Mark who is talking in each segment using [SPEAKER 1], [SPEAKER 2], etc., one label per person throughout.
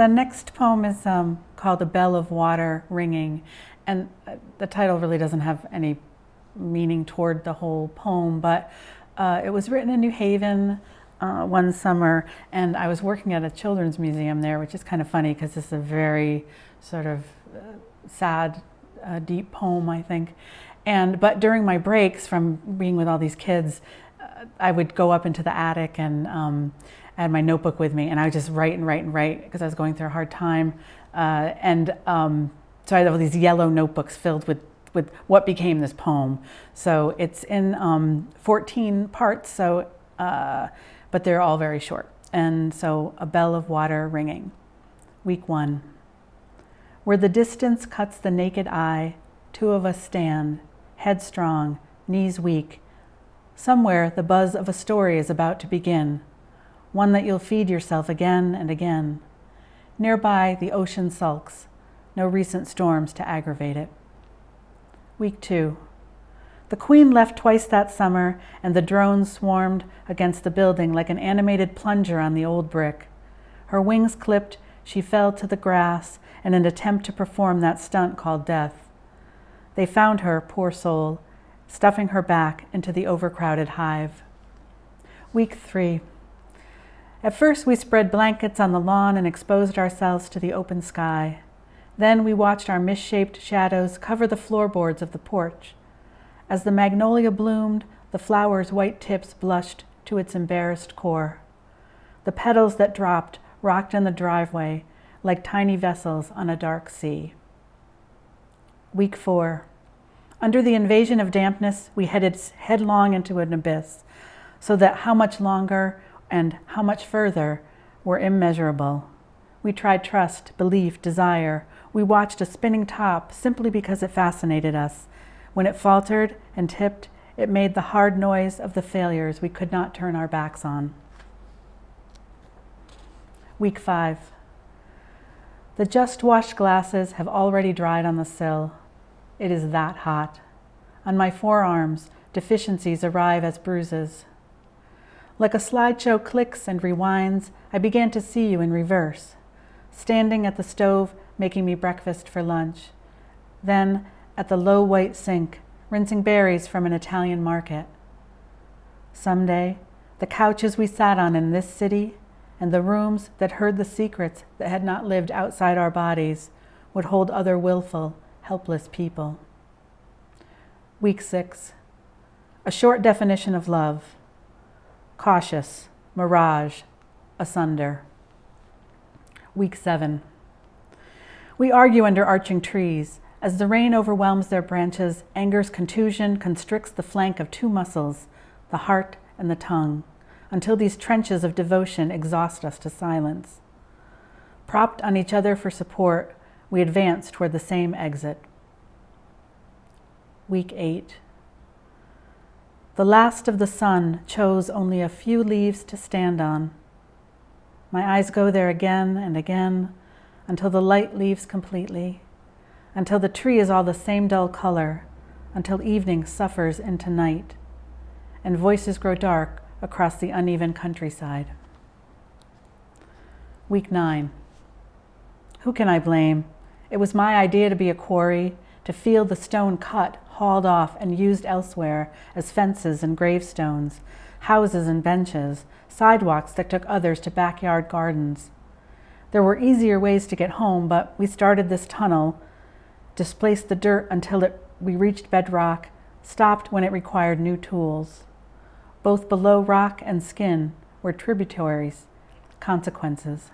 [SPEAKER 1] The next poem is called A Bell of Water Ringing, and the title really doesn't have any meaning toward the whole poem, but it was written in New Haven one summer, and I was working at a children's museum there, which is kind of funny because it's a very sort of sad, deep poem, I think. But during my breaks from being with all these kids, I would go up into the attic and I had my notebook with me, and I would just write and write and write because I was going through a hard time. So I had all these yellow notebooks filled with what became this poem. So it's in 14 parts, but they're all very short. And so, A Bell of Water Ringing. Week 1. Where the distance cuts the naked eye, two of us stand, headstrong, knees weak. Somewhere the buzz of a story is about to begin, one that you'll feed yourself again and again. Nearby, the ocean sulks, no recent storms to aggravate it. Week 2. The Queen left twice that summer, and the drones swarmed against the building like an animated plunger on the old brick. Her wings clipped, she fell to the grass in an attempt to perform that stunt called death. They found her, poor soul, stuffing her back into the overcrowded hive. Week 3. At first we spread blankets on the lawn and exposed ourselves to the open sky. Then we watched our misshaped shadows cover the floorboards of the porch. As the magnolia bloomed, the flower's white tips blushed to its embarrassed core. The petals that dropped rocked in the driveway like tiny vessels on a dark sea. Week 4. Under the invasion of dampness, we headed headlong into an abyss, so that how much longer and how much further were immeasurable. We tried trust, belief, desire. We watched a spinning top simply because it fascinated us. When it faltered and tipped, it made the hard noise of the failures we could not turn our backs on. Week 5. The just washed glasses have already dried on the sill. It is that hot. On my forearms, deficiencies arrive as bruises. Like a slideshow clicks and rewinds, I began to see you in reverse, standing at the stove making me breakfast for lunch. Then, at the low white sink, rinsing berries from an Italian market. Someday, the couches we sat on in this city and the rooms that heard the secrets that had not lived outside our bodies would hold other willful, helpless people. Week 6. A short definition of love. Cautious, mirage, asunder. Week 7. We argue under arching trees. As the rain overwhelms their branches, anger's contusion constricts the flank of two muscles, the heart and the tongue, until these trenches of devotion exhaust us to silence. Propped on each other for support, we advance toward the same exit. Week 8. The last of the sun chose only a few leaves to stand on. My eyes go there again and again until the light leaves completely, until the tree is all the same dull color, until evening suffers into night, and voices grow dark across the uneven countryside. Week 9. Who can I blame? It was my idea to be a quarry, to feel the stone cut, hauled off, and used elsewhere as fences and gravestones, houses and benches, sidewalks that took others to backyard gardens. There were easier ways to get home, but we started this tunnel, displaced the dirt until we reached bedrock, stopped when it required new tools. Both below rock and skin were tributaries, consequences.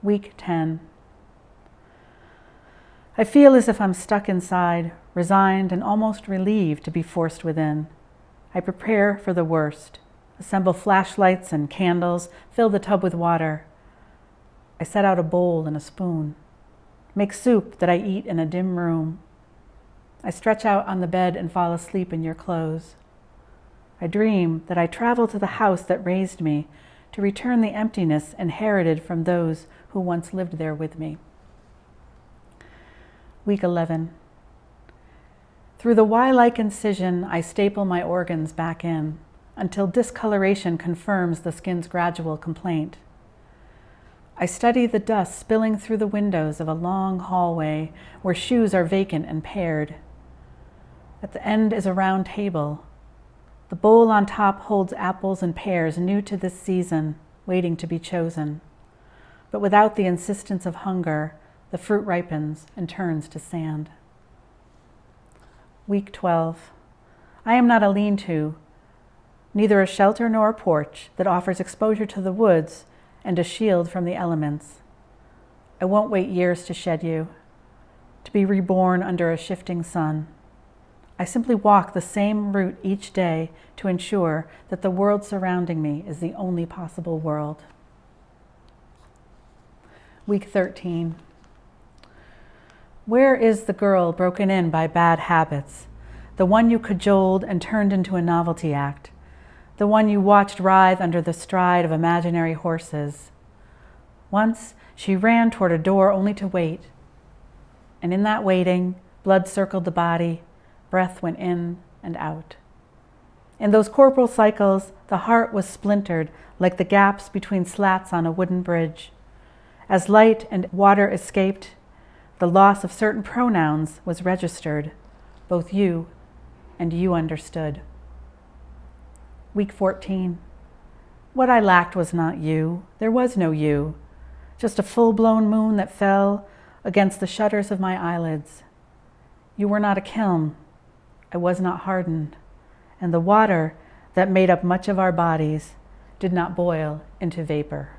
[SPEAKER 1] Week 10. I feel as if I'm stuck inside, resigned and almost relieved to be forced within. I prepare for the worst, assemble flashlights and candles, fill the tub with water. I set out a bowl and a spoon, make soup that I eat in a dim room. I stretch out on the bed and fall asleep in your clothes. I dream that I travel to the house that raised me to return the emptiness inherited from those who once lived there with me. Week 11. Through the Y-like incision, I staple my organs back in until discoloration confirms the skin's gradual complaint. I study the dust spilling through the windows of a long hallway where shoes are vacant and paired. At the end is a round table. The bowl on top holds apples and pears new to this season, waiting to be chosen. But without the insistence of hunger, the fruit ripens and turns to sand. Week 12. I am not a lean-to, neither a shelter nor a porch that offers exposure to the woods and a shield from the elements. I won't wait years to shed you, to be reborn under a shifting sun. I simply walk the same route each day to ensure that the world surrounding me is the only possible world. Week 13. Where is the girl broken in by bad habits, the one you cajoled and turned into a novelty act, the one you watched writhe under the stride of imaginary horses? Once she ran toward a door only to wait, and in that waiting, blood circled the body, breath went in and out. In those corporal cycles, the heart was splintered like the gaps between slats on a wooden bridge. As light and water escaped, the loss of certain pronouns was registered, both you and you understood. Week 14. What I lacked was not you. There was no you. Just a full-blown moon that fell against the shutters of my eyelids. You were not a kiln. I was not hardened. And the water that made up much of our bodies did not boil into vapor.